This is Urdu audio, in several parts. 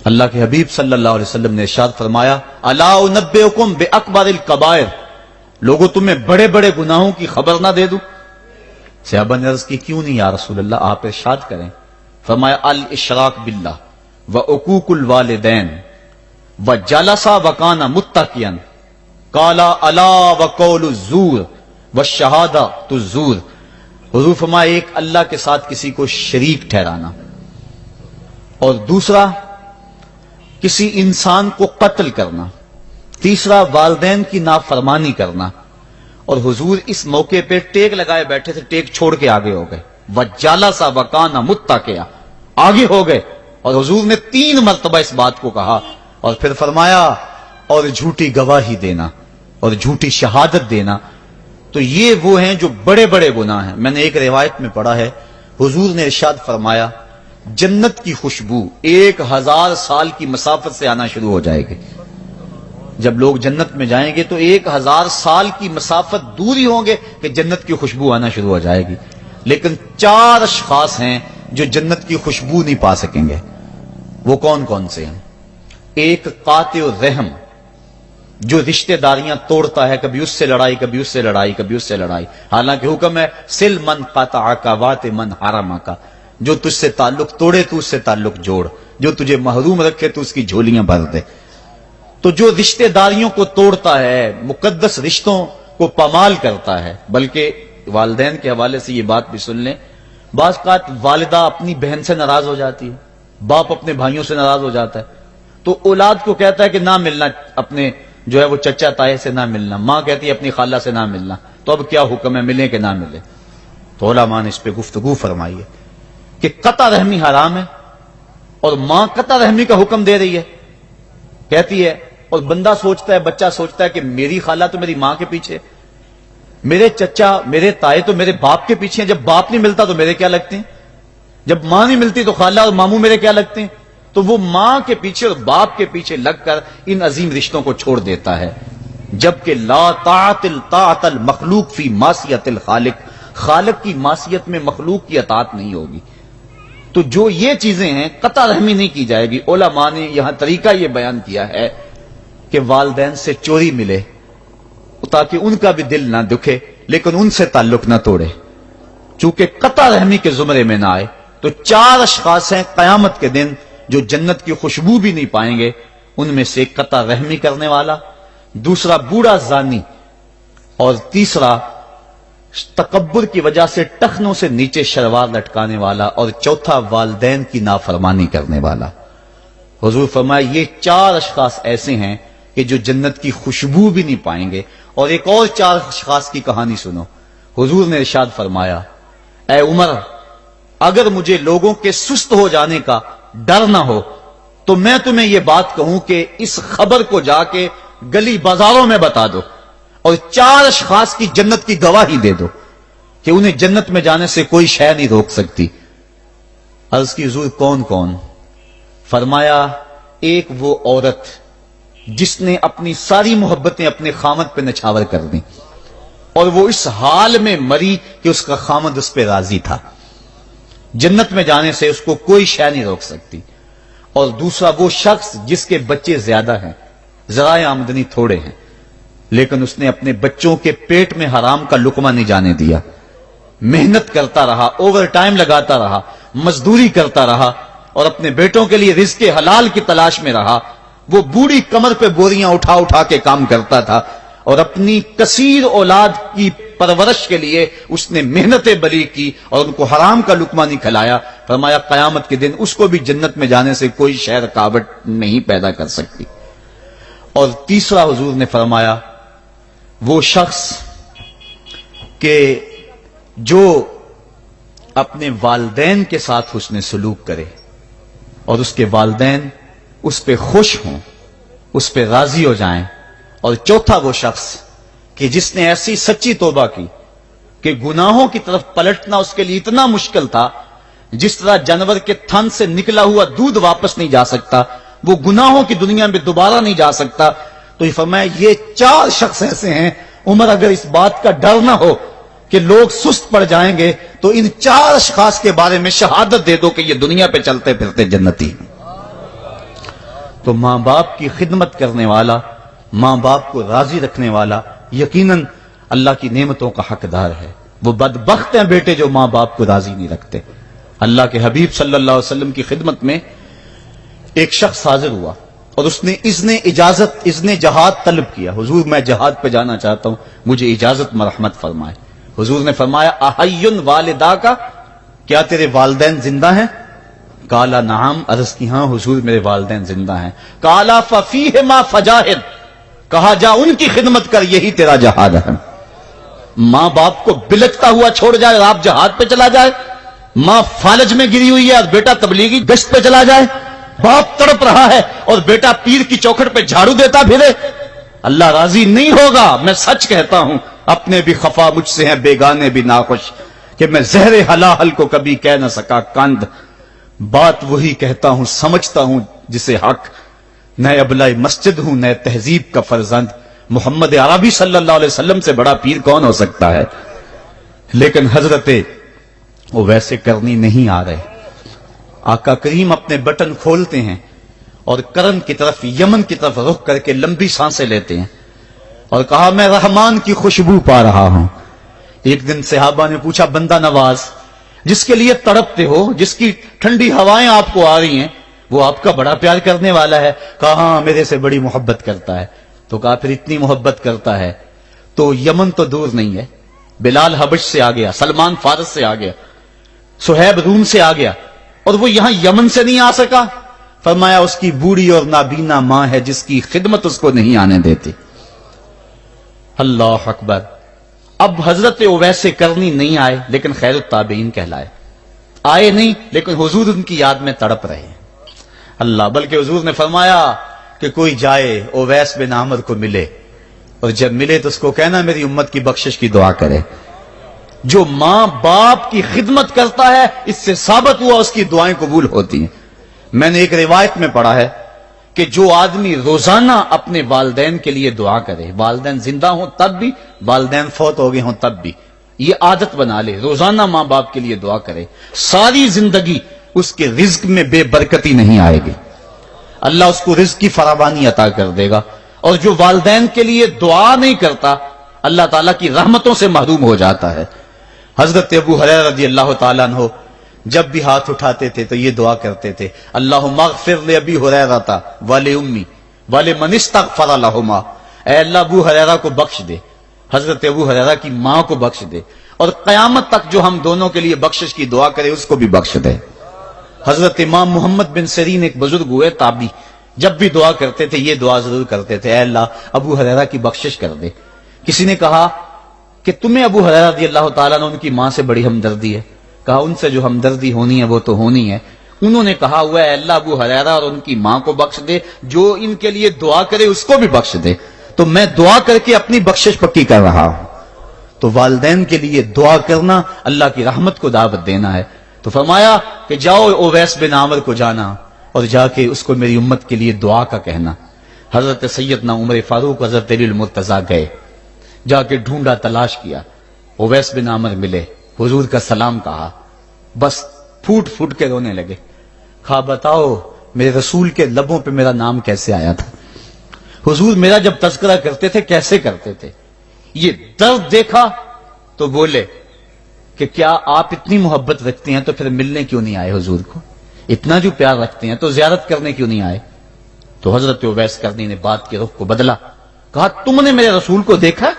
اللہ کے حبیب صلی اللہ علیہ وسلم نے ارشاد فرمایا الا انبئکم باکبر الکبائر، لوگوں تمہیں بڑے بڑے گناہوں کی خبر نہ دے دوں؟ صحابہ نے عرض کی کیوں نہیں یا رسول اللہ، آپ ارشاد کریں۔ فرمایا الاشراک باللہ وعقوق الوالدین وجلس وکان متقیا قال الا وقول الزور والشہادۃ الزور۔ حضور فرمایا ایک اللہ کے ساتھ کسی کو شریک ٹھہرانا، اور دوسرا کسی انسان کو قتل کرنا، تیسرا والدین کی نافرمانی کرنا۔ اور حضور اس موقع پہ ٹیک لگائے بیٹھے تھے، ٹیک چھوڑ کے آگے ہو گئے، وجلس وکان متقیا، آگے ہو گئے، اور حضور نے 3 مرتبہ اس بات کو کہا، اور پھر فرمایا اور جھوٹی گواہی دینا اور جھوٹی شہادت دینا۔ تو یہ وہ ہیں جو بڑے بڑے گناہ ہیں۔ میں نے ایک روایت میں پڑھا ہے حضور نے ارشاد فرمایا جنت کی خوشبو 1000 سال کی مسافت سے آنا شروع ہو جائے گی۔ جب لوگ جنت میں جائیں گے تو 1000 سال کی مسافت دور ہی ہوں گے کہ جنت کی خوشبو آنا شروع ہو جائے گی، لیکن 4 اشخاص ہیں جو جنت کی خوشبو نہیں پا سکیں گے۔ وہ کون کون سے ہیں؟ ایک قاطع الرحم، جو رشتہ داریاں توڑتا ہے، کبھی اس سے لڑائی، کبھی اس سے لڑائی، کبھی اس سے لڑائی، حالانکہ حکم ہے سل من قطعک وات من حرمک، جو تجھ سے تعلق توڑے تو اس سے تعلق جوڑ، جو تجھے محروم رکھے تو اس کی جھولیاں بھر دے۔ تو جو رشتہ داریوں کو توڑتا ہے، مقدس رشتوں کو پامال کرتا ہے، بلکہ والدین کے حوالے سے یہ بات بھی سن لیں، بعض اوقات والدہ اپنی بہن سے ناراض ہو جاتی ہے، باپ اپنے بھائیوں سے ناراض ہو جاتا ہے، تو اولاد کو کہتا ہے کہ نہ ملنا، اپنے جو ہے وہ چچا تائے سے نہ ملنا، ماں کہتی ہے اپنی خالہ سے نہ ملنا، تو اب کیا حکم ہے، ملے کہ نہ ملے؟ تو علماء نے اس پہ گفتگو فرمائی ہے کہ قطع رحمی حرام ہے، اور ماں قطع رحمی کا حکم دے رہی ہے، کہتی ہے، اور بندہ سوچتا ہے، بچہ سوچتا ہے کہ میری خالہ تو میری ماں کے پیچھے، میرے چچا میرے تائے تو میرے باپ کے پیچھے ہیں، جب باپ نہیں ملتا تو میرے کیا لگتے ہیں، جب ماں نہیں ملتی تو خالہ اور ماموں میرے کیا لگتے ہیں؟ تو وہ ماں کے پیچھے اور باپ کے پیچھے لگ کر ان عظیم رشتوں کو چھوڑ دیتا ہے، جبکہ لا طاعت المخلوق فی معصیت الخالق، خالق کی معصیت میں مخلوق کی اطاعت نہیں ہوگی۔ تو جو یہ چیزیں ہیں قطع رحمی نہیں کی جائے گی۔ علماء نے یہاں طریقہ یہ بیان کیا ہے کہ والدین سے چوری ملے تاکہ ان کا بھی دل نہ دکھے لیکن ان سے تعلق نہ توڑے، چونکہ قطع رحمی کے زمرے میں نہ آئے۔ تو 4 اشخاص ہیں قیامت کے دن جو جنت کی خوشبو بھی نہیں پائیں گے، ان میں سے ایک قطع رحمی کرنے والا، دوسرا بوڑھا زانی، اور تیسرا تکبر کی وجہ سے ٹخنوں سے نیچے شلوار لٹکانے والا، اور چوتھا والدین کی نافرمانی کرنے والا۔ حضور فرمایا یہ 4 اشخاص ایسے ہیں کہ جو جنت کی خوشبو بھی نہیں پائیں گے۔ اور ایک اور 4 اشخاص کی کہانی سنو۔ حضور نے ارشاد فرمایا اے عمر، اگر مجھے لوگوں کے سست ہو جانے کا ڈر نہ ہو تو میں تمہیں یہ بات کہوں کہ اس خبر کو جا کے گلی بازاروں میں بتا دو اور 4 اشخاص کی جنت کی گواہی دے دو کہ انہیں جنت میں جانے سے کوئی شے نہیں روک سکتی۔ عرض کی حضور کون کون؟ فرمایا ایک وہ عورت جس نے اپنی ساری محبتیں اپنے خامد پہ نچھاور کر دیں اور وہ اس حال میں مری کہ اس کا خامد اس پہ راضی تھا، جنت میں جانے سے اس کو کوئی شے نہیں روک سکتی۔ اور دوسرا وہ شخص جس کے بچے زیادہ ہیں، ذرائع آمدنی تھوڑے ہیں، لیکن اس نے اپنے بچوں کے پیٹ میں حرام کا لقمہ نہیں جانے دیا، محنت کرتا رہا، اوور ٹائم لگاتا رہا، مزدوری کرتا رہا اور اپنے بیٹوں کے لیے رزق حلال کی تلاش میں رہا۔ وہ بوڑھی کمر پہ بوریاں اٹھا اٹھا کے کام کرتا تھا اور اپنی کثیر اولاد کی پرورش کے لیے اس نے محنتیں بری کی اور ان کو حرام کا لقمہ نہیں کھلایا۔ فرمایا قیامت کے دن اس کو بھی جنت میں جانے سے کوئی شے رکاوٹ نہیں پیدا کر سکتی۔ اور تیسرا حضور نے فرمایا وہ شخص کہ جو اپنے والدین کے ساتھ حسن سلوک کرے اور اس کے والدین اس پہ خوش ہوں، اس پہ راضی ہو جائیں۔ اور چوتھا وہ شخص کہ جس نے ایسی سچی توبہ کی کہ گناہوں کی طرف پلٹنا اس کے لیے اتنا مشکل تھا، جس طرح جانور کے تھن سے نکلا ہوا دودھ واپس نہیں جا سکتا، وہ گناہوں کی دنیا میں دوبارہ نہیں جا سکتا۔ تو یہ فرمایا یہ 4 شخص ایسے ہیں عمر، اگر اس بات کا ڈر نہ ہو کہ لوگ سست پڑ جائیں گے تو ان 4 اشخاص کے بارے میں شہادت دے دو کہ یہ دنیا پہ چلتے پھرتے جنتی۔ تو ماں باپ کی خدمت کرنے والا، ماں باپ کو راضی رکھنے والا یقیناً اللہ کی نعمتوں کا حقدار ہے۔ وہ بدبخت ہیں بیٹے جو ماں باپ کو راضی نہیں رکھتے۔ اللہ کے حبیب صلی اللہ علیہ وسلم کی خدمت میں ایک شخص حاضر ہوا اور اس نے اذن جہاد طلب کیا، حضور میں جہاد پہ جانا چاہتا ہوں، مجھے اجازت مرحمت فرمائے۔ حضور نے فرمایا احیٌ والدا کا، کیا تیرے والدین زندہ ہیں؟ کالا نعم، عرض کی ہاں حضور میرے والدین زندہ ہیں۔ کالا ففیہما فجاہد، کہا جا ان کی خدمت کر، یہی تیرا جہاد ہے۔ ماں باپ کو بلکتا ہوا چھوڑ جائے اور آپ جہاد پہ چلا جائے، ماں فالج میں گری ہوئی ہے اور بیٹا تبلیغی گشت پہ چلا جائے، باپ تڑپ رہا ہے اور بیٹا پیر کی چوکھٹ پہ جھاڑو دیتا پھرے، اللہ راضی نہیں ہوگا۔ میں سچ کہتا ہوں، اپنے بھی خفا مجھ سے ہیں، بیگانے بھی ناخوش، کہ میں زہر حلاحل کو کبھی کہہ نہ سکا کند، بات وہی کہتا ہوں سمجھتا ہوں جسے حق، نئے ابلہ مسجد ہوں، نئے تہذیب کا فرزند، محمد عربی صلی اللہ علیہ وسلم سے بڑا پیر کون ہو سکتا ہے؟ لیکن حضرت وہ ویسے کرنی نہیں آ رہے۔ آقا کریم اپنے بٹن کھولتے ہیں اور کرن کی طرف، یمن کی طرف رخ کر کے لمبی سانسیں لیتے ہیں اور کہا میں رحمان کی خوشبو پا رہا ہوں۔ ایک دن صحابہ نے پوچھا بندہ نواز جس کے لیے تڑپتے ہو، جس کی ٹھنڈی ہوائیں آپ کو آ رہی ہیں، وہ آپ کا بڑا پیار کرنے والا ہے؟ کہا ہاں میرے سے بڑی محبت کرتا ہے۔ تو کہا پھر اتنی محبت کرتا ہے تو یمن تو دور نہیں ہے، بلال حبش سے آ گیا، سلمان فارس سے آ گیا، سہیب روم سے آ گیا، اور وہ یہاں یمن سے نہیں آ سکا؟ فرمایا اس کی بوڑھی اور نابینا ماں ہے جس کی خدمت اس کو نہیں آنے دیتی۔ اللہ اکبر۔ اب حضرت اویس کرنی نہیں آئے لیکن خیر التابعین کہلائے، آئے نہیں لیکن حضور ان کی یاد میں تڑپ رہے ہیں۔ اللہ، بلکہ حضور نے فرمایا کہ کوئی جائے اویس بن عامر کو ملے اور جب ملے تو اس کو کہنا میری امت کی بخشش کی دعا کرے۔ جو ماں باپ کی خدمت کرتا ہے اس سے ثابت ہوا اس کی دعائیں قبول ہوتی ہیں۔ میں نے ایک روایت میں پڑھا ہے کہ جو آدمی روزانہ اپنے والدین کے لیے دعا کرے، والدین زندہ ہوں تب بھی، والدین فوت ہو گئے ہوں تب بھی، یہ عادت بنا لے، روزانہ ماں باپ کے لیے دعا کرے، ساری زندگی اس کے رزق میں بے برکتی نہیں آئے گی، اللہ اس کو رزق کی فراوانی عطا کر دے گا۔ اور جو والدین کے لیے دعا نہیں کرتا اللہ تعالیٰ کی رحمتوں سے محروم ہو جاتا ہے۔ حضرت ابو ہریرہ رضی اللہ تعالیٰ عنہ جب بھی ہاتھ اٹھاتے تھے تو یہ دعا کرتے تھے، اللہم اغفر لابی ہریرہ ولامی ولمن استغفر لہما، اے اللہ ابو ہریرہ کو بخش دے، حضرت ابو ہریرہ کی ماں کو بخش دے، اور قیامت تک جو ہم دونوں کے لیے بخشش کی دعا کرے اس کو بھی بخش دے۔ حضرت امام محمد بن سیرین ایک بزرگ ہوئے تابعی، جب بھی دعا کرتے تھے یہ دعا ضرور کرتے تھے، اے اللہ ابو ہریرہ کی بخشش کر دے۔ کسی نے کہا کہ تمہیں ابو ہریرہ رضی اللہ تعالیٰ نے ان کی ماں سے بڑی ہمدردی ہے؟ کہا ان سے جو ہمدردی ہونی ہے وہ تو ہونی ہے۔ انہوں نے کہا ہوا ہے اللہ ابو ہریرہ اور ان کی ماں کو بخش دے، جو ان کے لیے دعا کرے اس کو بھی بخش دے، تو میں دعا کر کے اپنی بخشش پکی کر رہا ہوں۔ تو والدین کے لیے دعا کرنا اللہ کی رحمت کو دعوت دینا ہے۔ تو فرمایا کہ جاؤ اویس بن عامر کو جانا اور جا کے اس کو میری امت کے لیے دعا کا کہنا۔ حضرت سیدنا عمر فاروق حضرت علی المرتضیٰ گئے، جا کے ڈھونڈا تلاش کیا، اویس بن عامر ملے، حضور کا سلام کہا، بس پھوٹ پھوٹ کے رونے لگے، کہا بتاؤ میرے رسول کے لبوں پہ میرا نام کیسے آیا تھا؟ حضور میرا جب تذکرہ کرتے تھے کیسے کرتے تھے؟ یہ درد دیکھا تو بولے کہ کیا آپ اتنی محبت رکھتے ہیں تو پھر ملنے کیوں نہیں آئے حضور کو؟ اتنا جو پیار رکھتے ہیں تو زیارت کرنے کیوں نہیں آئے؟ تو حضرت اویس کرنی نے بات کے رخ کو بدلا، کہا تم نے میرے رسول کو دیکھا؟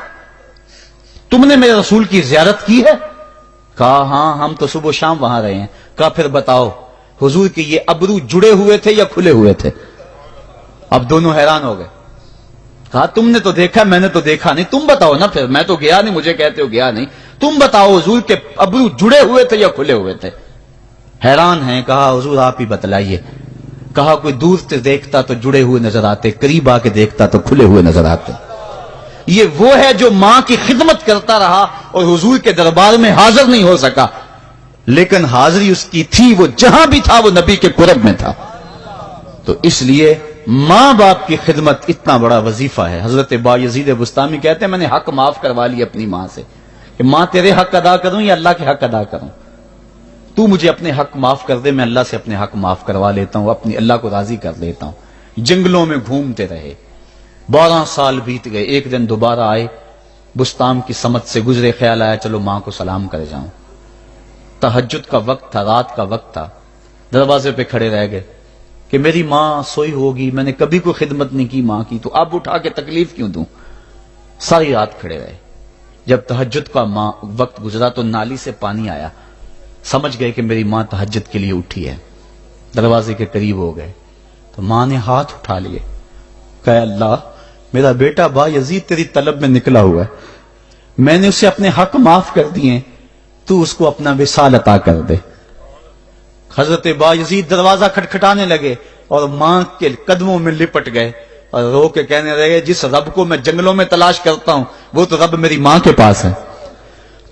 تم نے میرے رسول کی زیارت کی ہے؟ کہا ہاں ہم تو صبح و شام وہاں رہے ہیں۔ کہا پھر بتاؤ حضور کے یہ ابرو جڑے ہوئے تھے یا کھلے ہوئے تھے؟ اب دونوں حیران ہو گئے، کہا تم نے تو دیکھا میں نے تو دیکھا نہیں، تم بتاؤ نا، پھر میں تو گیا نہیں، مجھے کہتے ہو گیا نہیں، تم بتاؤ حضور کے ابرو جڑے ہوئے تھے یا کھلے ہوئے تھے؟ حیران ہیں، کہا حضور آپ ہی بتلائیے۔ کہا کوئی دور سے دیکھتا تو جڑے ہوئے نظر آتے، قریب آ کے دیکھتا تو کھلے ہوئے نظر آتے۔ یہ وہ ہے جو ماں کی خدمت کرتا رہا اور حضور کے دربار میں حاضر نہیں ہو سکا، لیکن حاضری اس کی تھی، وہ جہاں بھی تھا وہ نبی کے قرب میں تھا۔ تو اس لیے ماں باپ کی خدمت اتنا بڑا وظیفہ ہے۔ حضرت بایزید بستامی کہتے ہیں میں نے حق معاف کروا لی اپنی ماں سے، کہ ماں تیرے حق ادا کروں یا اللہ کے حق ادا کروں؟ تو مجھے اپنے حق معاف کر دے، میں اللہ سے اپنے حق معاف کروا لیتا ہوں، اپنی اللہ کو راضی کر لیتا ہوں۔ جنگلوں میں گھومتے رہے، 12 سال بیت گئے، ایک دن دوبارہ آئے، بستان کی سمت سے گزرے، خیال آیا چلو ماں کو سلام کر جاؤں۔ تہجد کا وقت تھا، رات کا وقت تھا، دروازے پہ کھڑے رہ گئے کہ میری ماں سوئی ہوگی، میں نے کبھی کوئی خدمت نہیں کی ماں کی، تو اب اٹھا کے تکلیف کیوں دوں؟ ساری رات کھڑے رہے۔ جب تہجد کا وقت گزرا تو نالی سے پانی آیا، سمجھ گئے کہ میری ماں تہجد کے لیے اٹھی ہے، دروازے کے قریب ہو گئے تو ماں نے ہاتھ اٹھا لیے، کہا اللہ میرا بیٹا با یزید تیری طلب میں نکلا ہوا ہے، میں نے اسے اپنے حق معاف کر دیے، تو اس کو اپنا وصال عطا کر دے۔ حضرت با یزید دروازہ کھٹکھٹانے لگے اور ماں کے قدموں میں لپٹ گئے اور رو کے کہنے لگے جس رب کو میں جنگلوں میں تلاش کرتا ہوں وہ تو رب میری ماں کے پاس ہے۔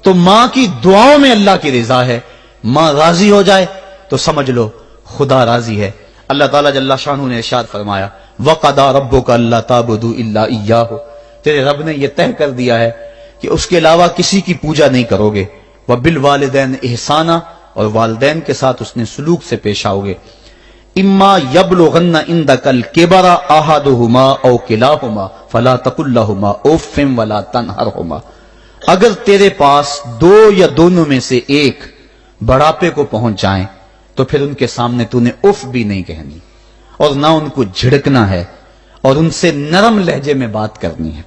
تو ماں کی دعاؤں میں اللہ کی رضا ہے، ماں راضی ہو جائے تو سمجھ لو خدا راضی ہے۔ اللہ تعالیٰ جل شانہ نے ارشاد فرمایا وَقَضَىٰ رَبُّكَ أَلَّا تَعْبُدُوا إِلَّا إِيَّاهُ، تیرے رب نے یہ طے کر دیا ہے کہ اس کے علاوہ کسی کی پوجا نہیں کرو گے، وَبِالْوَالِدَيْنِ إِحْسَانًا، اور والدین کے ساتھ اس نے سلوک سے پیش آؤ گے۔ اما یبلغن عندک الکبر احدہما او کلاہما فلا تقل لہما اف ولا تنہرہما، اگر تیرے پاس دو یا دونوں میں سے ایک بڑھاپے کو پہنچ جائیں تو پھر ان کے سامنے تو نے اف بھی نہیں کہنی اور نہ ان کو جھڑکنا ہے اور ان سے نرم لہجے میں بات کرنی ہے۔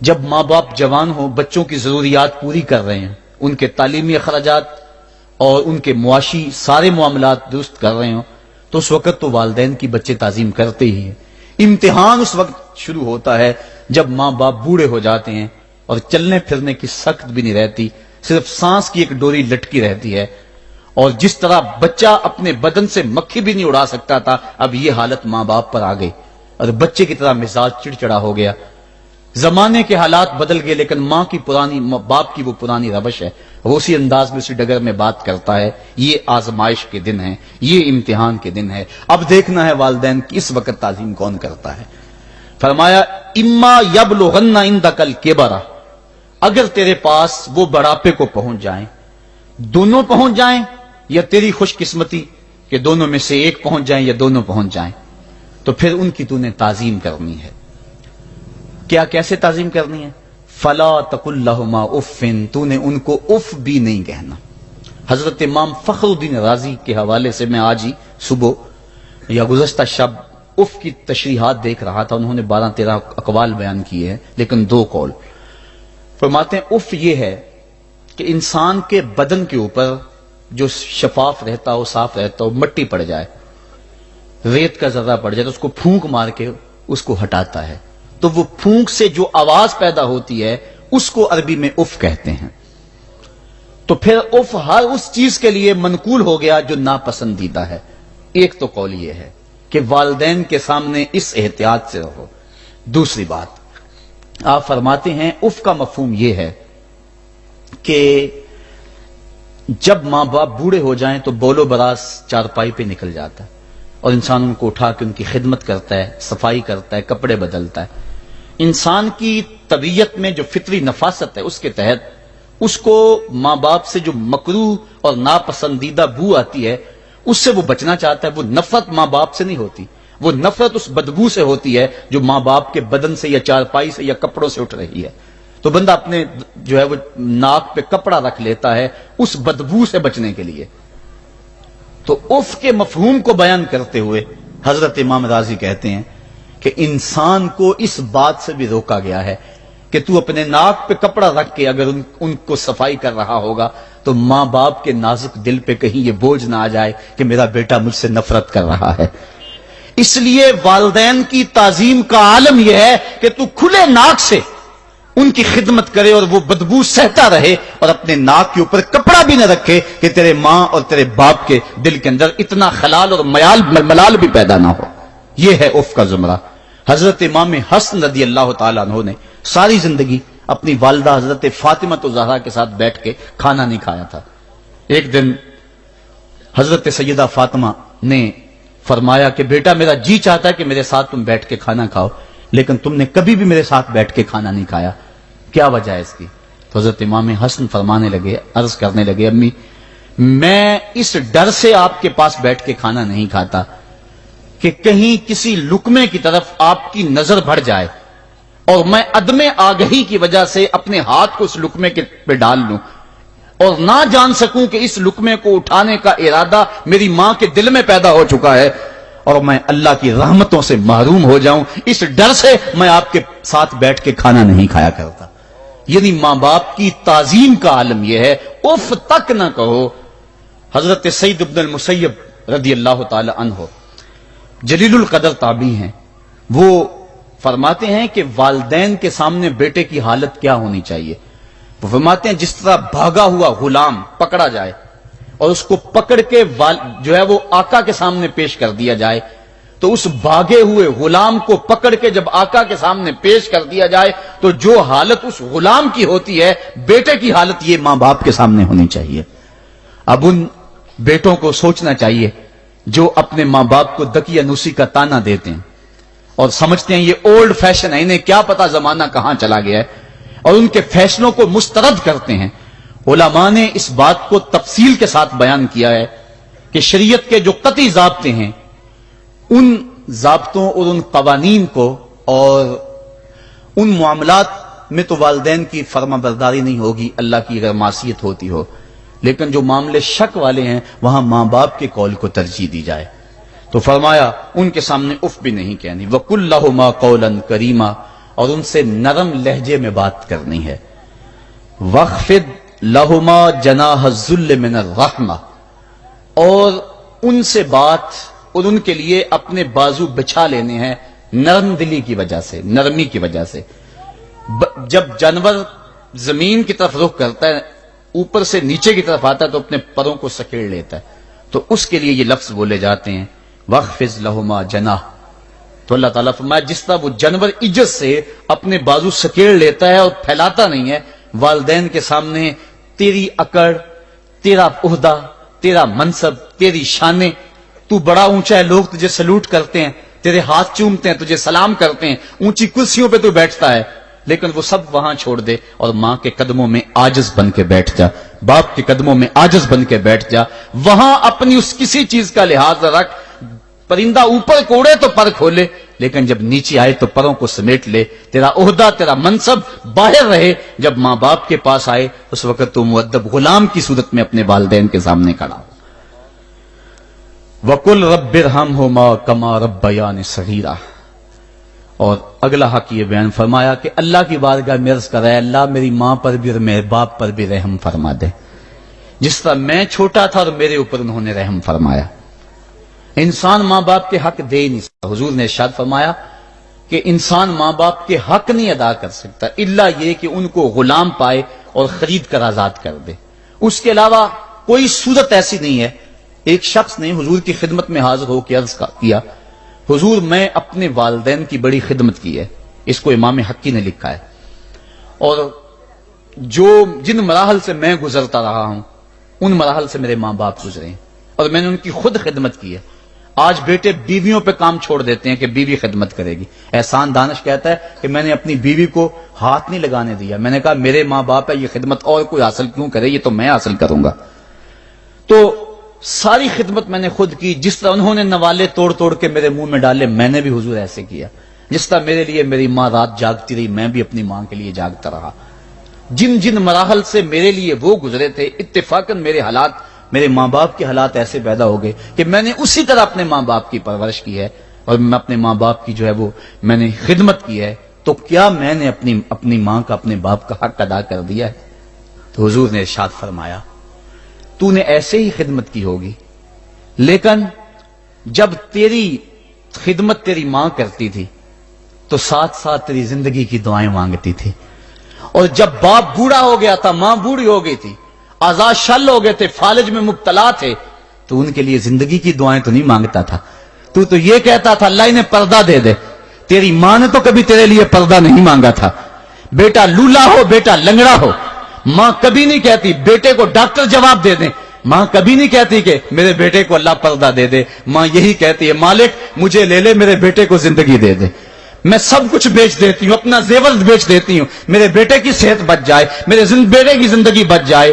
جب ماں باپ جوان ہو، بچوں کی ضروریات پوری کر رہے ہیں، ان کے تعلیمی اخراجات اور ان کے معاشی سارے معاملات درست کر رہے ہوں، تو اس وقت تو والدین کی بچے تعظیم کرتے ہی ہیں۔ امتحان اس وقت شروع ہوتا ہے جب ماں باپ بوڑھے ہو جاتے ہیں اور چلنے پھرنے کی سخت بھی نہیں رہتی، صرف سانس کی ایک ڈوری لٹکی رہتی ہے، اور جس طرح بچہ اپنے بدن سے مکھی بھی نہیں اڑا سکتا تھا، اب یہ حالت ماں باپ پر آ گئی اور بچے کی طرح مزاج چڑچڑا ہو گیا۔ زمانے کے حالات بدل گئے لیکن ماں کی پرانی، باپ کی وہ پرانی روش ہے، وہ اسی انداز میں اسی ڈگر میں بات کرتا ہے۔ یہ آزمائش کے دن ہیں، یہ امتحان کے دن ہے، اب دیکھنا ہے والدین کی اس وقت تعظیم کون کرتا ہے۔ فرمایا اما یبلغن عندک الکبر، اگر تیرے پاس وہ بڑھاپے کو پہنچ جائیں، دونوں پہنچ جائیں یا تیری خوش قسمتی کہ دونوں میں سے ایک پہنچ جائیں یا دونوں پہنچ جائیں، تو پھر ان کی تو نے تعظیم کرنی ہے۔ کیا کیسے تعظیم کرنی ہے؟ فلا تقل لہما اف، تو نے ان کو اف بھی نہیں کہنا۔ حضرت امام فخر الدین رازی کے حوالے سے میں آج ہی صبح یا گزشتہ شب اف کی تشریحات دیکھ رہا تھا، انہوں نے 12-13 اقوال بیان کیے ہیں لیکن 2 قول فرماتے ہیں۔ اف یہ ہے کہ انسان کے بدن کے اوپر جو شفاف رہتا ہو، صاف رہتا ہو، مٹی پڑ جائے، ریت کا ذرہ پڑ جائے تو اس کو پھونک مار کے اس کو ہٹاتا ہے، تو وہ پھونک سے جو آواز پیدا ہوتی ہے اس کو عربی میں اف کہتے ہیں۔ تو پھر اف ہر اس چیز کے لیے منقول ہو گیا جو ناپسندیدہ ہے۔ ایک تو قول یہ ہے کہ والدین کے سامنے اس احتیاط سے رہو۔ دوسری بات آپ فرماتے ہیں اف کا مفہوم یہ ہے کہ جب ماں باپ بوڑھے ہو جائیں تو بول و براز چارپائی پہ نکل جاتا ہے اور انسان ان کو اٹھا کے ان کی خدمت کرتا ہے، صفائی کرتا ہے، کپڑے بدلتا ہے۔ انسان کی طبیعت میں جو فطری نفاست ہے اس کے تحت اس کو ماں باپ سے جو مکروہ اور ناپسندیدہ بو آتی ہے اس سے وہ بچنا چاہتا ہے۔ وہ نفرت ماں باپ سے نہیں ہوتی، وہ نفرت اس بدبو سے ہوتی ہے جو ماں باپ کے بدن سے یا چارپائی سے یا کپڑوں سے اٹھ رہی ہے۔ تو بندہ اپنے جو ہے وہ ناک پہ کپڑا رکھ لیتا ہے اس بدبو سے بچنے کے لیے۔ تو اف کے مفہوم کو بیان کرتے ہوئے حضرت امام رازی کہتے ہیں کہ انسان کو اس بات سے بھی روکا گیا ہے کہ تو اپنے ناک پہ کپڑا رکھ کے اگر ان کو صفائی کر رہا ہوگا تو ماں باپ کے نازک دل پہ کہیں یہ بوجھ نہ آ جائے کہ میرا بیٹا مجھ سے نفرت کر رہا ہے۔ اس لیے والدین کی تعظیم کا عالم یہ ہے کہ تو کھلے ناک سے ان کی خدمت کرے اور وہ بدبو سہتا رہے اور اپنے ناک کے اوپر کپڑا بھی نہ رکھے کہ تیرے ماں اور تیرے باپ کے دل کے اندر اتنا خلال اور ملال بھی پیدا نہ ہو۔ یہ ہے اف کا زمرہ۔ حضرت امام حسن رضی اللہ تعالیٰ عنہ نے ساری زندگی اپنی والدہ حضرت فاطمہ الزہرا کے ساتھ بیٹھ کے کھانا نہیں کھایا تھا۔ ایک دن حضرت سیدہ فاطمہ نے فرمایا کہ بیٹا میرا جی چاہتا ہے کہ میرے ساتھ تم بیٹھ کے کھانا کھاؤ، لیکن تم نے کبھی بھی میرے ساتھ بیٹھ کے کھانا نہیں کھایا، کیا وجہ ہے اس کی؟ تو حضرت امام حسن فرمانے لگے، عرض کرنے لگے امی میں اس ڈر سے آپ کے پاس بیٹھ کے کھانا نہیں کھاتا کہ کہیں کسی لقمے کی طرف آپ کی نظر بڑھ جائے اور میں عدم آگہی کی وجہ سے اپنے ہاتھ کو اس لقمے کے پہ ڈال لوں اور نہ جان سکوں کہ اس لقمے کو اٹھانے کا ارادہ میری ماں کے دل میں پیدا ہو چکا ہے اور میں اللہ کی رحمتوں سے محروم ہو جاؤں، اس ڈر سے میں آپ کے ساتھ بیٹھ کے کھانا نہیں کھایا کرتا۔ یعنی ماں باپ کی تعظیم کا عالم یہ ہے، اف تک نہ کہو۔ حضرت سعید بن المسیب رضی اللہ تعالی عنہ جلیل القدر تابعی ہیں، وہ فرماتے ہیں کہ والدین کے سامنے بیٹے کی حالت کیا ہونی چاہیے۔ وہ فرماتے ہیں جس طرح بھاگا ہوا غلام پکڑا جائے اور اس کو پکڑ کے جو ہے وہ آقا کے سامنے پیش کر دیا جائے، تو اس بھاگے ہوئے غلام کو پکڑ کے جب آقا کے سامنے پیش کر دیا جائے تو جو حالت اس غلام کی ہوتی ہے، بیٹے کی حالت یہ ماں باپ کے سامنے ہونی چاہیے۔ اب ان بیٹوں کو سوچنا چاہیے جو اپنے ماں باپ کو دقیانوسی کا تانا دیتے ہیں اور سمجھتے ہیں یہ اولڈ فیشن ہے، انہیں کیا پتا زمانہ کہاں چلا گیا ہے، اور ان کے فیصلوں کو مسترد کرتے ہیں۔ علماء نے اس بات کو تفصیل کے ساتھ بیان کیا ہے کہ شریعت کے جو قطعی ضابطے ہیں، ان ضابطوں اور ان قوانین کو اور ان معاملات میں تو والدین کی فرما برداری نہیں ہوگی اللہ کی اگر معصیت ہوتی ہو، لیکن جو معاملے شک والے ہیں وہاں ماں باپ کے قول کو ترجیح دی جائے۔ تو فرمایا ان کے سامنے اف بھی نہیں کہنی، وَقُلْ لَهُمَا قَوْلًا كَرِيمًا، اور ان سے نرم لہجے میں بات کرنی ہے۔ وَاخْفِضْ لَهُمَا جَنَاحَ الذُّلِّ مِنَ الرَّحْمَةِ، اور ان سے بات اور ان کے لیے اپنے بازو بچھا لینے ہیں نرم دلی کی وجہ سے، نرمی کی وجہ سے۔ جب جانور زمین کی طرف رخ کرتا ہے، اوپر سے نیچے کی طرف آتا ہے تو اپنے پروں کو سکیڑ لیتا ہے، تو اس کے لیے یہ لفظ بولے جاتے ہیں وَاخْفِضْ لَهُمَا جَنَاحَ۔ تو اللہ تعالیٰ فرمایا جس طرح وہ جانور عزت سے اپنے بازو سکیڑ لیتا ہے اور پھیلاتا نہیں ہے، والدین کے سامنے تیری اکڑ، تیرا عہدہ، تیرا منصب، تیری شانیں، تو بڑا اونچا ہے، لوگ تجھے سلوٹ کرتے ہیں، تیرے ہاتھ چومتے ہیں، تجھے سلام کرتے ہیں، اونچی کرسیوں پہ تو بیٹھتا ہے، لیکن وہ سب وہاں چھوڑ دے اور ماں کے قدموں میں عاجز بن کے بیٹھ جا، باپ کے قدموں میں عاجز بن کے بیٹھ جا، وہاں اپنی اس کسی چیز کا لحاظ رکھ۔ پرندہ اوپر کو اڑے تو پر کھولے، لیکن جب نیچے آئے تو پروں کو سمیٹ لے، تیرا عہدہ، تیرا منصب باہر رہے، جب ماں باپ کے پاس آئے اس وقت تو مؤدب غلام کی صورت میں اپنے والدین کے سامنے کھڑا ہو۔ وَقُلْ رَبِّ ارْحَمْهُمَا كَمَا رَبَّيَانِ صَغِيرًا، اور اگلا حق یہ بیان فرمایا کہ اللہ کی بارگاہ میں عرض کر رہا ہے اللہ میری ماں پر بھی اور میرے باپ پر بھی رحم فرما دے، جس طرح میں چھوٹا تھا اور میرے اوپر انہوں نے رحم فرمایا۔ انسان ماں باپ کے حق دے ہی نہیں سکتا۔ حضور نے ارشاد فرمایا کہ انسان ماں باپ کے حق نہیں ادا کر سکتا الا یہ کہ ان کو غلام پائے اور خرید کر آزاد کر دے، اس کے علاوہ کوئی صورت ایسی نہیں ہے۔ ایک شخص نے حضور کی خدمت میں حاضر ہو کے عرض کیا حضور میں اپنے والدین کی بڑی خدمت کی ہے، اس کو امام حقی نے لکھا ہے، اور جن مراحل سے میں گزرتا رہا ہوں ان مراحل سے میرے ماں باپ گزرے ہیں اور میں نے ان کی خود خدمت کی ہے۔ آج بیٹے بیویوں پہ کام چھوڑ دیتے ہیں کہ بیوی خدمت کرے گی۔ احسان دانش کہتا ہے کہ میں نے اپنی بیوی کو ہاتھ نہیں لگانے دیا، میں نے کہا میرے ماں باپ ہے، یہ خدمت اور کوئی حاصل کیوں کرے، یہ تو میں حاصل کروں گا۔ تو ساری خدمت میں نے خود کی، جس طرح انہوں نے نوالے توڑ توڑ کے میرے منہ میں ڈالے میں نے بھی حضور ایسے کیا، جس طرح میرے لیے میری ماں رات جاگتی رہی میں بھی اپنی ماں کے لیے جاگتا رہا۔ جن مراحل سے میرے لیے وہ گزرے تھے اتفاقاً میرے حالات، میرے ماں باپ کے حالات ایسے پیدا ہو گئے کہ میں نے اسی طرح اپنے ماں باپ کی پرورش کی ہے اور میں اپنے ماں باپ کی جو ہے وہ میں نے خدمت کی ہے، تو کیا میں نے اپنی ماں کا اپنے باپ کا حق ادا کر دیا ہے؟ تو حضور نے ارشاد فرمایا تو نے ایسے ہی خدمت کی ہوگی، لیکن جب تیری خدمت تیری ماں کرتی تھی تو ساتھ ساتھ تیری زندگی کی دعائیں مانگتی تھی، اور جب باپ بوڑھا ہو گیا تھا، ماں بوڑھی ہو گئی تھی، آزاد شل ہو گئے تھے، فالج میں مبتلا تھے، تو ان کے لیے زندگی کی دعائیں تو نہیں مانگتا تھا، تو یہ کہتا تھا اللہ انہیں پردہ دے دے۔ تیری ماں نے تو کبھی تیرے لیے پردہ نہیں مانگا تھا، بیٹا لولا ہو، بیٹا لنگڑا ہو، ماں کبھی نہیں کہتی بیٹے کو ڈاکٹر جواب دے دیں، ماں کبھی نہیں کہتی کہ میرے بیٹے کو اللہ پردہ دے دے، ماں یہی کہتی ہے مالک مجھے لے لے، میرے بیٹے کو زندگی دے دے، میں سب کچھ بیچ دیتی ہوں، اپنا زیور بیچ دیتی ہوں، میرے بیٹے کی صحت بچ جائے، میرے بیٹے کی زندگی بچ جائے۔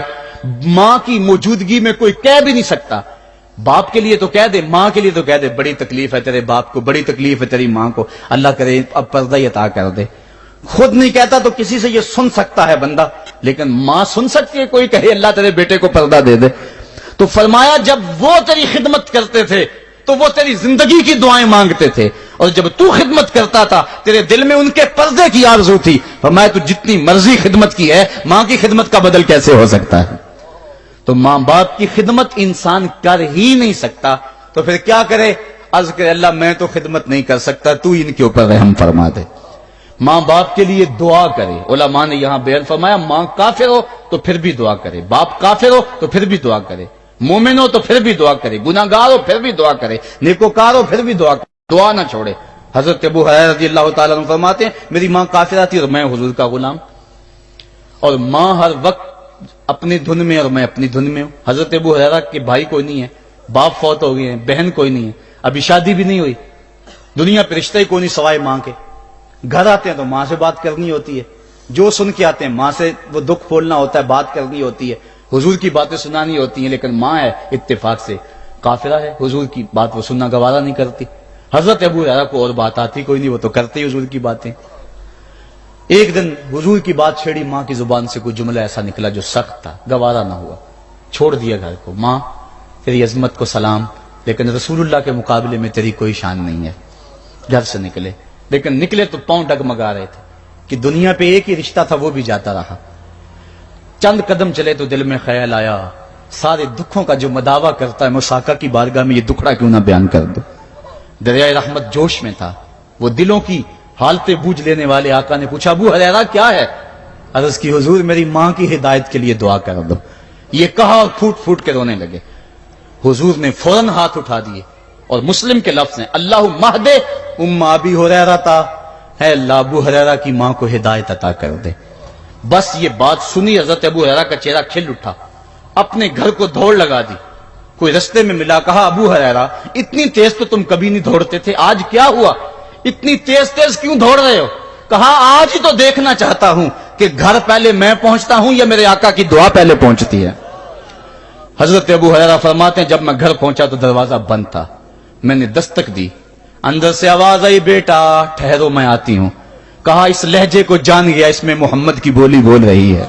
ماں کی موجودگی میں کوئی کہہ بھی نہیں سکتا باپ کے لیے تو کہہ دے، ماں کے لیے تو کہہ دے بڑی تکلیف ہے تیرے باپ کو، بڑی تکلیف ہے تیری ماں کو، اللہ کرے اب پردہ ہی عطا کر دے۔ خود نہیں کہتا تو کسی سے یہ سن سکتا ہے بندہ، لیکن ماں سن سکتی ہے کوئی کہے اللہ تیرے بیٹے کو پردہ دے دے؟ تو فرمایا جب وہ تیری خدمت کرتے تھے تو وہ تیری زندگی کی دعائیں مانگتے تھے، اور جب تو خدمت کرتا تھا تیرے دل میں ان کے پردے کی آرزو تھی۔ فرمایا تو جتنی مرضی خدمت کی ہے، ماں کی خدمت کا بدل کیسے ہو سکتا ہے؟ تو ماں باپ کی خدمت انسان کر ہی نہیں سکتا تو پھر کیا کرے؟ عرض کرے اللہ میں تو خدمت نہیں کر سکتا، تو ان کے اوپر رحم فرما دے۔ ماں باپ کے لیے دعا کرے۔ علماء نے یہاں بیان فرمایا ماں کافر ہو تو پھر بھی دعا کرے، باپ کافر ہو تو پھر بھی دعا کرے، مومن ہو تو پھر بھی دعا کرے، گناہگار ہو پھر بھی دعا کرے، نیکوکار ہو پھر بھی دعا کرے، دعا نہ چھوڑے۔ حضرت ابو ہریرہ رضی اللہ تعالیٰ عنہ فرماتے ہیں میری ماں کافرہ تھی اور میں حضور کا غلام، اور ماں ہر وقت اپنی دھن میں اور میں اپنی دھن میں ہوں۔ حضرت ابو ہریرہ کے بھائی کوئی نہیں ہے، باپ فوت ہو گئے ہیں، بہن کوئی نہیں ہے، ابھی شادی بھی نہیں ہوئی، دنیا پہ رشتہ ہی کوئی نہیں سوائے ماں کے۔ گھر آتے ہیں تو ماں سے بات کرنی ہوتی ہے، جو سن کے آتے ہیں ماں سے وہ دکھ کھولنا ہوتا ہے، بات کرنی ہوتی ہے، حضور کی باتیں سنانی ہوتی ہیں، لیکن ماں ہے اتفاق سے کافرہ ہے، حضور کی بات وہ سننا گوارا نہیں کرتی۔ حضرت ابو ہریرہ کو اور بات آتی کوئی نہیں، وہ تو کرتے ہی حضور کی باتیں۔ ایک دن حضور کی بات چھیڑی، ماں کی زبان سے کوئی جملہ ایسا نکلا جو سخت تھا، گوارا نہ ہوا، چھوڑ دیا گھر کو۔ ماں تیری عظمت کو سلام، لیکن رسول اللہ کے مقابلے میں تیری کوئی شان نہیں ہے۔ گھر سے نکلے، لیکن نکلے تو پاؤں ڈگمگا رہے تھے کہ دنیا پہ ایک ہی رشتہ تھا وہ بھی جاتا رہا۔ چند قدم چلے تو دل میں خیال آیا سارے دکھوں کا جو مداوع کرتا ہے میں اس آقا کی بارگاہ میں یہ دکھڑا کیوں نہ بیان کر دوں۔ دریائے رحمت جوش میں تھا، وہ دلوں کی حالتیں بوجھ لینے والے آقا نے پوچھا ابو ہریرہ کیا ہے؟ عرض کی حضور میری ماں کی ہدایت کے لیے دعا کر دو۔ یہ کہا اور پھوٹ پھوٹ کے رونے لگے۔ حضور نے فوراً ہاتھ اٹھا دیے اور مسلم کے لفظ ہیں اللہ مہد ام ابی ہریرہ تا، ہے اللہ ابو ہریرہ کی ماں کو ہدایت عطا کر دے۔ بس یہ بات سنی حضرت ابو ہریرہ کا چہرہ کھل اٹھا، اپنے گھر کو دوڑ لگا دی۔ کوئی رستے میں ملا، کہا ابو ہریرہ اتنی تیز تو تم کبھی نہیں دوڑتے تھے، آج کیا ہوا؟ اتنی تیز تیز کیوں دوڑ رہے ہو؟ کہا آج ہی تو دیکھنا چاہتا ہوں کہ گھر پہلے میں پہنچتا ہوں یا میرے آقا کی دعا پہلے پہنچتی ہے۔ حضرت ابو ہریرہ فرماتے ہیں جب میں گھر پہنچا تو دروازہ بند تھا، میں نے دستک دی، اندر سے آواز آئی بیٹا ٹھہرو میں آتی ہوں۔ کہا اس لہجے کو جان گیا، اس میں محمد کی بولی بول رہی ہے۔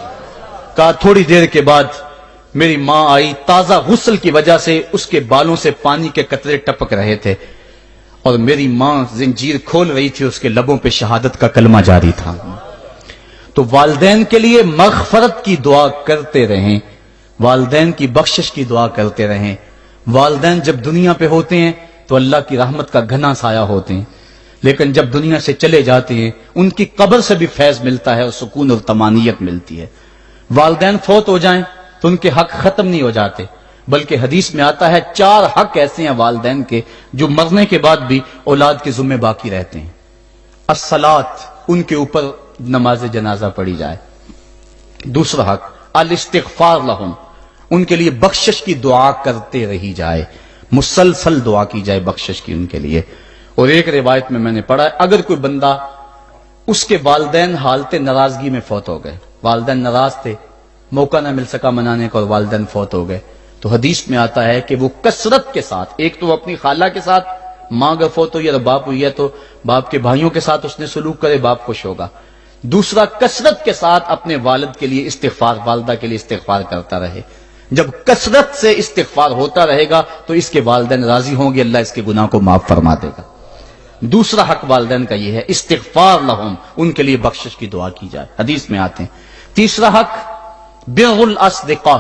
کہا تھوڑی دیر کے بعد میری ماں آئی، تازہ غسل کی وجہ سے اس کے بالوں سے پانی کے قطرے ٹپک رہے تھے، اور میری ماں زنجیر کھول رہی تھی، اس کے لبوں پہ شہادت کا کلمہ جاری تھا۔ تو والدین کے لیے مغفرت کی دعا کرتے رہیں، والدین کی بخشش کی دعا کرتے رہیں۔ والدین جب دنیا پہ ہوتے ہیں تو اللہ کی رحمت کا گھنا سایہ ہوتے ہیں، لیکن جب دنیا سے چلے جاتے ہیں ان کی قبر سے بھی فیض ملتا ہے اور سکون اور طمانینت ملتی ہے۔ والدین فوت ہو جائیں تو ان کے حق ختم نہیں ہو جاتے، بلکہ حدیث میں آتا ہے 4 حق ایسے ہیں والدین کے جو مرنے کے بعد بھی اولاد کے ذمہ باقی رہتے ہیں۔ الصلاۃ، ان کے اوپر نماز جنازہ پڑھی جائے۔ دوسرا حق الاستغفار لہم، ان کے لیے بخشش کی دعا کرتے رہی جائے، مسلسل دعا کی جائے بخشش کی ان کے لیے۔ اور ایک روایت میں نے پڑھا ہے اگر کوئی بندہ اس کے والدین حالت ناراضگی میں فوت ہو گئے، والدین ناراض تھے، موقع نہ مل سکا منانے کا اور والدین فوت ہو گئے، تو حدیث میں آتا ہے کہ وہ کثرت کے ساتھ، ایک تو اپنی خالہ کے ساتھ، ماں اگر فوت ہوئی ہے تو باپ ہوئی ہے تو باپ کے بھائیوں کے ساتھ اس نے سلوک کرے، باپ خوش ہوگا۔ دوسرا کثرت کے ساتھ اپنے والد کے لیے استغفار، والدہ کے لیے استغفار کرتا رہے۔ جب کثرت سے استغفار ہوتا رہے گا تو اس کے والدین راضی ہوں گے، اللہ اس کے گناہ کو معاف فرما دے گا۔ دوسرا حق والدین کا یہ ہے استغفار لہم، ان کے لیے بخشش کی دعا کی جائے، حدیث میں آتے ہیں۔ تیسرا حق بر الاصدقاء،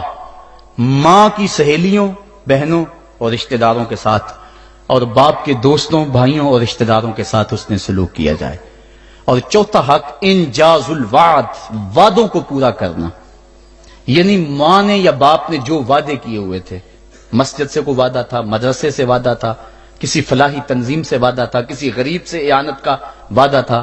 ماں کی سہیلیوں، بہنوں اور رشتہ داروں کے ساتھ، اور باپ کے دوستوں، بھائیوں اور رشتہ داروں کے ساتھ اس نے سلوک کیا جائے۔ اور چوتھا حق انجاز الوعد، وعدوں کو پورا کرنا، یعنی ماں نے یا باپ نے جو وعدے کیے ہوئے تھے، مسجد سے کوئی وعدہ تھا، مدرسے سے وعدہ تھا، کسی فلاحی تنظیم سے وعدہ تھا، کسی غریب سے اعانت کا وعدہ تھا،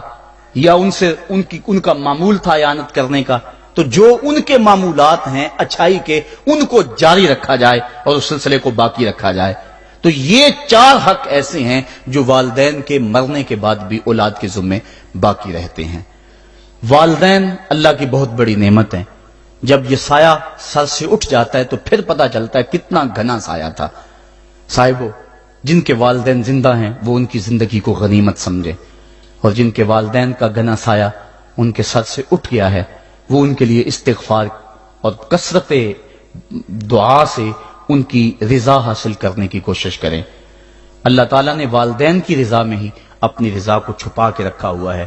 یا ان کا معمول تھا اعانت کرنے کا، تو جو ان کے معمولات ہیں اچھائی کے ان کو جاری رکھا جائے اور اس سلسلے کو باقی رکھا جائے۔ تو یہ 4 حق ایسے ہیں جو والدین کے مرنے کے بعد بھی اولاد کے ذمے باقی رہتے ہیں۔ والدین اللہ کی بہت بڑی نعمت ہیں، جب یہ سایہ سر سے اٹھ جاتا ہے تو پھر پتہ چلتا ہے کتنا گھنا سایہ تھا۔ صاحبو، جن کے والدین زندہ ہیں وہ ان کی زندگی کو غنیمت سمجھے، اور جن کے والدین کا گنا سایہ ان کے سر سے اٹھ گیا ہے وہ ان کے لیے استغفار اور کثرت دعا سے ان کی رضا حاصل کرنے کی کوشش کریں۔ اللہ تعالیٰ نے والدین کی رضا میں ہی اپنی رضا کو چھپا کے رکھا ہوا ہے،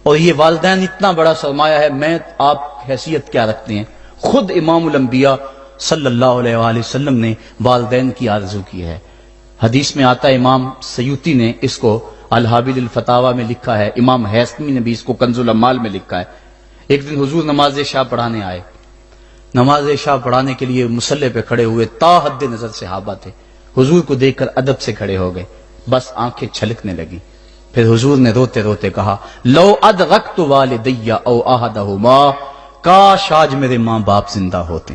اور یہ والدین اتنا بڑا سرمایہ ہے۔ میں آپ حیثیت کیا رکھتے ہیں؟ خود امام الانبیاء صلی اللہ علیہ وآلہ وسلم نے والدین کی آرزو کی ہے۔ حدیث میں آتا ہے، امام سیوطی نے اس کو الحابل الفتاوی میں لکھا ہے، امام حیثمی نے بھی اس کو کنز الامال میں لکھا ہے۔ ایک دن حضور نماز عشاء پڑھانے آئے، نماز عشاء پڑھانے کے لیے مصلی پہ کھڑے ہوئے، تا حد نظر صحابہ تھے، حضور کو دیکھ کر ادب سے کھڑے ہو گئے، بس آنکھیں چھلکنے لگی۔ پھر حضور نے روتے روتے کہا، لو ادرکت والدی او احدہما، کاش آج میرے ماں باپ زندہ ہوتے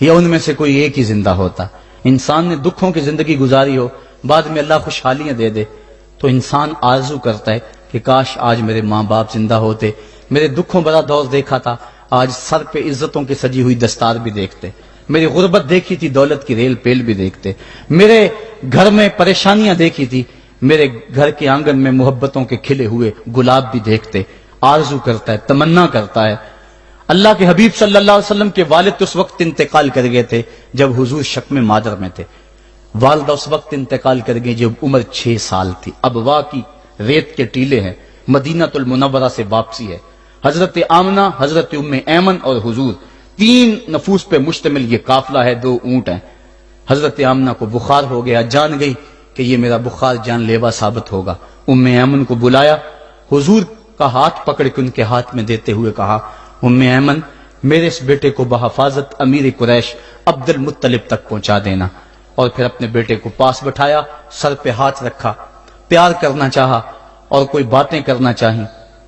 یا ان میں سے کوئی ایک ہی زندہ ہوتا۔ انسان نے دکھوں کی زندگی گزاری ہو، بعد میں اللہ خوشحالیاں دے دے تو انسان آرزو کرتا ہے کہ کاش آج میرے ماں باپ زندہ ہوتے، میرے دکھوں بڑا دور دیکھا تھا، آج سر پہ عزتوں کی سجی ہوئی دستار بھی دیکھتے، میری غربت دیکھی تھی، دولت کی ریل پیل بھی دیکھتے، میرے گھر میں پریشانیاں دیکھی تھی، میرے گھر کے آنگن میں محبتوں کے کھلے ہوئے گلاب بھی دیکھتے۔ آرزو کرتا ہے، تمنا کرتا ہے۔ اللہ کے حبیب صلی اللہ علیہ وسلم کے والد اس وقت انتقال کر گئے تھے جب حضور شکم مادر میں تھے، والدہ اس وقت انتقال کر گئی جب عمر 6 سال تھی۔ ابوا کی ریت کے ٹیلے ہیں، مدینہ المنورہ سے واپسی ہے، حضرت آمنہ، حضرت ام ایمن اور حضور، 3 نفوس پہ مشتمل یہ قافلہ ہے، 2 اونٹ ہیں۔ حضرت آمنہ کو بخار ہو گیا، جان گئی کہ یہ میرا بخار جان لیوا ثابت ہوگا، ام ایمن کو بلایا، حضور کا ہاتھ پکڑ کے ان کے ہاتھ میں دیتے ہوئے کہا، ام ایمن میرے اس بیٹے کو بحفاظت امیر قریش عبد المطلب تک پہنچا دینا۔ اور پھر اپنے بیٹے کو پاس بٹھایا، سر پہ ہاتھ رکھا، پیار کرنا چاہا اور کوئی باتیں کرنا چاہیں،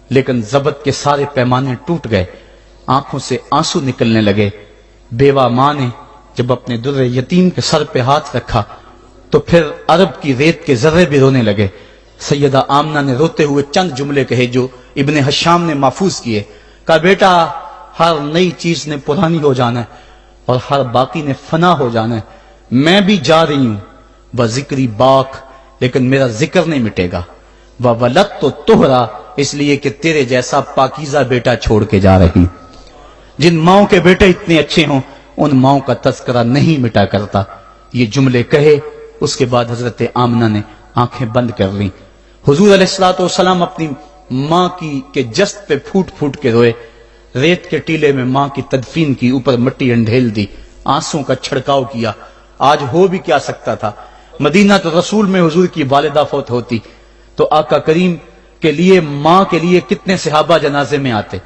لیکن ضبط کے سارے پیمانے ٹوٹ گئے، آنکھوں سے آنسو نکلنے لگے۔ بیوہ ماں نے جب اپنے در یتیم کے سر پہ ہاتھ رکھا تو پھر عرب کی ریت کے ذرے بھی رونے لگے۔ سیدہ آمنہ نے روتے ہوئے چند جملے کہے جو ابن حشام نے محفوظ کیے، کہا بیٹا ہر نئی چیز نے پرانی ہو جانا ہے اور ہر باقی نے فنا ہو جانا ہے، میں بھی جا رہی ہوں بذکری باک، لیکن میرا ذکر نہیں مٹے گا، وولدت تو تہرا، اس لیے کہ تیرے جیسا پاکیزہ بیٹا چھوڑ کے جا رہی ہوں۔ جن ماؤں کے بیٹے اتنے اچھے ہوں ان ماؤں کا تذکرہ نہیں مٹا کرتا۔ یہ جملے کہے اس کے بعد حضرت آمنہ نے آنکھیں بند کر لیں۔ حضور علیہ الصلوۃ والسلام اپنی ماں کے جسد پہ پھوٹ پھوٹ کے روئے، ریت کے ٹیلے میں ماں کی تدفین کی، اوپر مٹی انڈھیل دی، آنسوں کا چھڑکاؤ کیا۔ آج ہو بھی کیا سکتا تھا، مدینہ تو رسول میں حضور کی والدہ فوت ہوتی تو آقا کریم کے لیے، ماں کے لیے کتنے صحابہ جنازے میں آتے،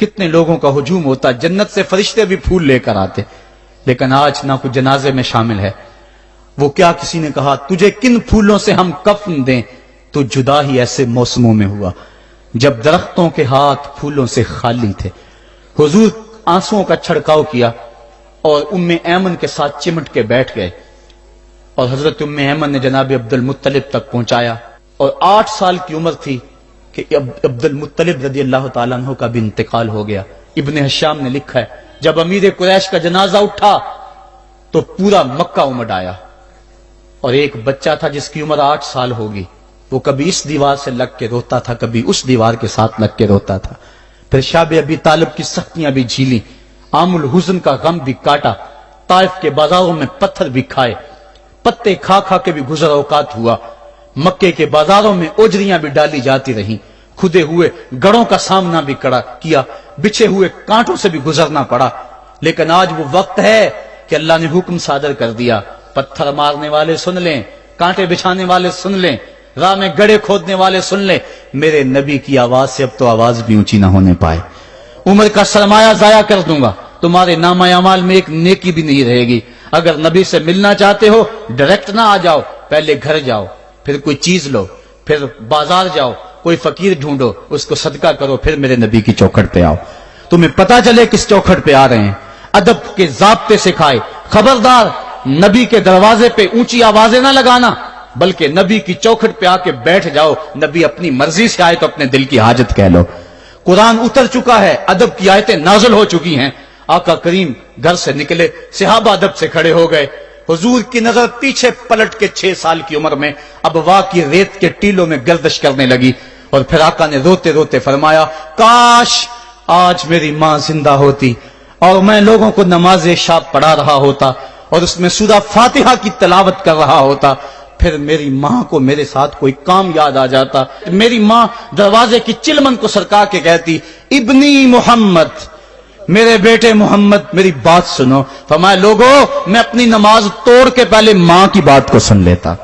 کتنے لوگوں کا ہجوم ہوتا، جنت سے فرشتے بھی پھول لے کر آتے، لیکن آج نہ کوئی جنازے میں شامل ہے۔ وہ کیا کسی نے کہا تجھے کن پھولوں سے ہم کفن دیں، تو جدا ہی ایسے موسموں میں ہوا جب درختوں کے ہاتھ پھولوں سے خالی تھے۔ حضور آنسوؤں کا چھڑکاؤ کیا اور ام ایمن کے ساتھ چمٹ کے بیٹھ گئے، اور حضرت ام ایمن نے جناب عبد المطلب تک پہنچایا، اور 8 سال کی عمر تھی کہ عبد المطلب رضی اللہ تعالیٰ عنہ کا بھی انتقال ہو گیا۔ ابن حشام نے لکھا ہے جب امیر قریش کا جنازہ اٹھا تو پورا مکہ امڈ آیا، اور ایک بچہ تھا جس کی عمر 8 سال ہوگی، وہ کبھی اس دیوار سے لگ کے روتا تھا، کبھی اس دیوار کے ساتھ لگ کے روتا تھا۔ پھر شاب ابی طالب کی سختیاں بھی جھیلی، عام الحزن کا غم بھی کاٹا، طائف کے بازاروں میں پتھر بھی کھائے، پتے کھا کھا کے بھی گزر اوقات ہوا، مکے کے بازاروں میں اوجریاں بھی ڈالی جاتی رہیں، کھدے ہوئے گڑوں کا سامنا بھی کیا، بچھے ہوئے کانٹوں سے بھی گزرنا پڑا۔ لیکن آج وہ وقت ہے کہ اللہ نے حکم صادر کر دیا، پتھر مارنے والے سن لیں، کانٹے بچھانے والے سن لیں، راہ میں گڑے کھودنے والے سن لیں، میرے نبی کی آواز سے اب تو آواز بھی اونچی نہ ہونے پائے۔ عمر کا سرمایہ ضائع کر دوں گا، تمہارے نامہ اعمال میں ایک نیکی بھی نہیں رہے گی۔ اگر نبی سے ملنا چاہتے ہو ڈائریکٹ نہ آ جاؤ، پہلے گھر جاؤ، پھر کوئی چیز لو، پھر بازار جاؤ، کوئی فقیر ڈھونڈو، اس کو صدقہ کرو، پھر میرے نبی کی چوکھٹ پہ آؤ، تمہیں پتا چلے کس چوکھٹ پہ آ رہے ہیں۔ ادب کے ضابطے سکھائے، خبردار نبی کے دروازے پہ اونچی آوازیں نہ لگانا، بلکہ نبی کی چوکھٹ پہ آ کے بیٹھ جاؤ، نبی اپنی مرضی سے آئے تو اپنے دل کی حاجت کہہ لو۔ قرآن اتر چکا ہے، ادب کی آیتیں نازل ہو چکی ہیں، آقا کریم گھر سے نکلے، صحابہ ادب سے کھڑے ہو گئے، حضور کی نظر پیچھے پلٹ کے 6 سال کی عمر میں ابوا کی ریت کے ٹیلوں میں گردش کرنے لگی، اور پھر آقا نے روتے روتے فرمایا کاش آج میری ماں زندہ ہوتی اور میں لوگوں کو نماز شب پڑھا رہا ہوتا اور اس میں سورہ فاتحہ کی تلاوت کر رہا ہوتا، پھر میری ماں کو میرے ساتھ کوئی کام یاد آ جاتا، میری ماں دروازے کی چلمن کو سرکا کے کہتی ابنی محمد، میرے بیٹے محمد میری بات سنو۔ فرمایا لوگوں میں اپنی نماز توڑ کے پہلے ماں کی بات کو سن لیتا۔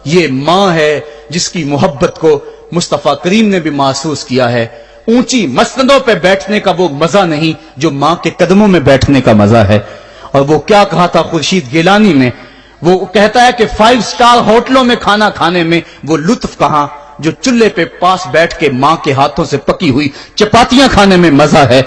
یہ ماں ہے جس کی محبت کو مصطفیٰ کریم نے بھی محسوس کیا ہے۔ اونچی مسندوں پہ بیٹھنے کا وہ مزہ نہیں جو ماں کے قدموں میں بیٹھنے کا مزہ ہے۔ اور وہ کیا کہا تھا خورشید گیلانی نے، وہ کہتا ہے کہ 5 سٹار ہوٹلوں میں کھانا کھانے میں وہ لطف کہاں جو چولہے پہ پاس بیٹھ کے ماں کے ہاتھوں سے پکی ہوئی چپاتیاں کھانے میں مزہ ہے،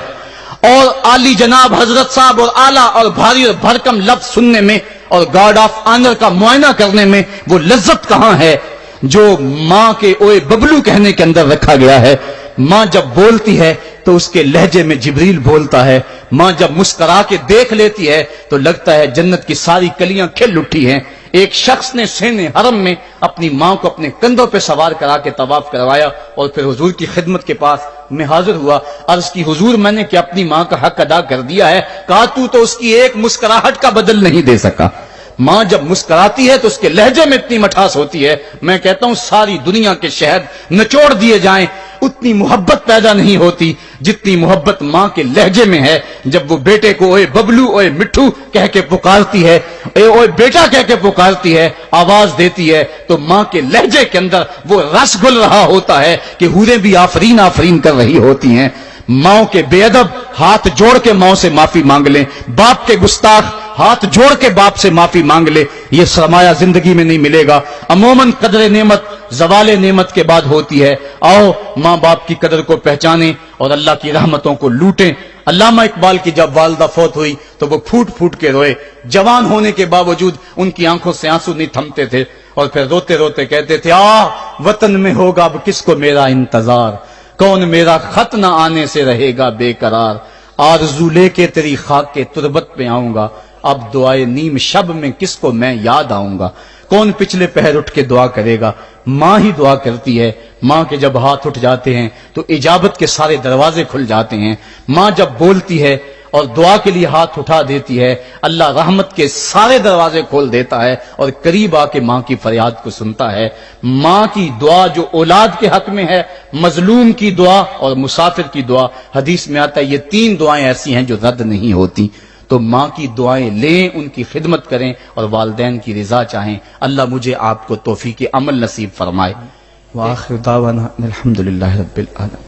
اور عالی جناب حضرت صاحب اور اعلیٰ اور بھاری اور بھرکم لفظ سننے میں اور گارڈ آف آنر کا معائنہ کرنے میں وہ لذت کہاں ہے جو ماں کے اوئے ببلو کہنے کے اندر رکھا گیا ہے۔ ماں جب بولتی ہے تو اس کے لہجے میں جبریل بولتا ہے، ماں جب مسکرا کے دیکھ لیتی ہے تو لگتا ہے جنت کی ساری کلیاں کھل اٹھی ہیں۔ ایک شخص نے سین حرم میں اپنی ماں کو اپنے کندھوں پہ سوار کرا کے طواف کروایا اور پھر حضور کی خدمت کے پاس میں حاضر ہوا، عرض کی حضور میں نے کیا اپنی ماں کا حق ادا کر دیا ہے؟ کہا تو اس کی ایک مسکراہٹ کا بدل نہیں دے سکا۔ ماں جب مسکراتی ہے تو اس کے لہجے میں اتنی مٹھاس ہوتی ہے، میں کہتا ہوں ساری دنیا کے شہد نچوڑ دیے جائیں اتنی محبت پیدا نہیں ہوتی جتنی محبت ماں کے لہجے میں ہے۔ جب وہ بیٹے کو اوئے ببلو اوئے مٹھو کہہ کے پکارتی ہے، اوئے بیٹا کہہ کے پکارتی ہے، آواز دیتی ہے، تو ماں کے لہجے کے اندر وہ رس گل رہا ہوتا ہے کہ حوریں بھی آفرین آفرین کر رہی ہوتی ہیں۔ ماں کے بے ادب ہاتھ جوڑ کے ماں سے معافی مانگ لیں، باپ کے گستاخ ہاتھ جوڑ کے باپ سے معافی مانگ لے، یہ سرمایہ زندگی میں نہیں ملے گا۔ عموماً قدر نعمت زوال نعمت کے بعد ہوتی ہے۔ آؤ ماں باپ کی قدر کو پہچانیں اور اللہ کی رحمتوں کو لوٹیں۔ علامہ اقبال کی جب والدہ فوت ہوئی تو وہ پھوٹ پھوٹ کے روئے، جوان ہونے کے باوجود ان کی آنکھوں سے آنسو نہیں تھمتے تھے، اور پھر روتے روتے کہتے تھے وطن میں ہوگا اب کس کو میرا انتظار، کون میرا خط نہ آنے سے رہے گا بے قرار، آرزو لے کے تیری خاک کے تربت پہ آؤں گا، اب دعائے نیم شب میں کس کو میں یاد آؤں گا، کون پچھلے پہر اٹھ کے دعا کرے گا، ماں ہی دعا کرتی ہے۔ ماں کے جب ہاتھ اٹھ جاتے ہیں تو اجابت کے سارے دروازے کھل جاتے ہیں۔ ماں جب بولتی ہے اور دعا کے لیے ہاتھ اٹھا دیتی ہے، اللہ رحمت کے سارے دروازے کھول دیتا ہے اور قریب آ کے ماں کی فریاد کو سنتا ہے۔ ماں کی دعا جو اولاد کے حق میں ہے، مظلوم کی دعا اور مسافر کی دعا، حدیث میں آتا ہے یہ 3 دعائیں ایسی ہیں جو رد نہیں ہوتی۔ تو ماں کی دعائیں لیں، ان کی خدمت کریں اور والدین کی رضا چاہیں۔ اللہ مجھے آپ کو توفیق عمل نصیب فرمائے۔ وآخر دعوانا الحمدللہ رب العالمین۔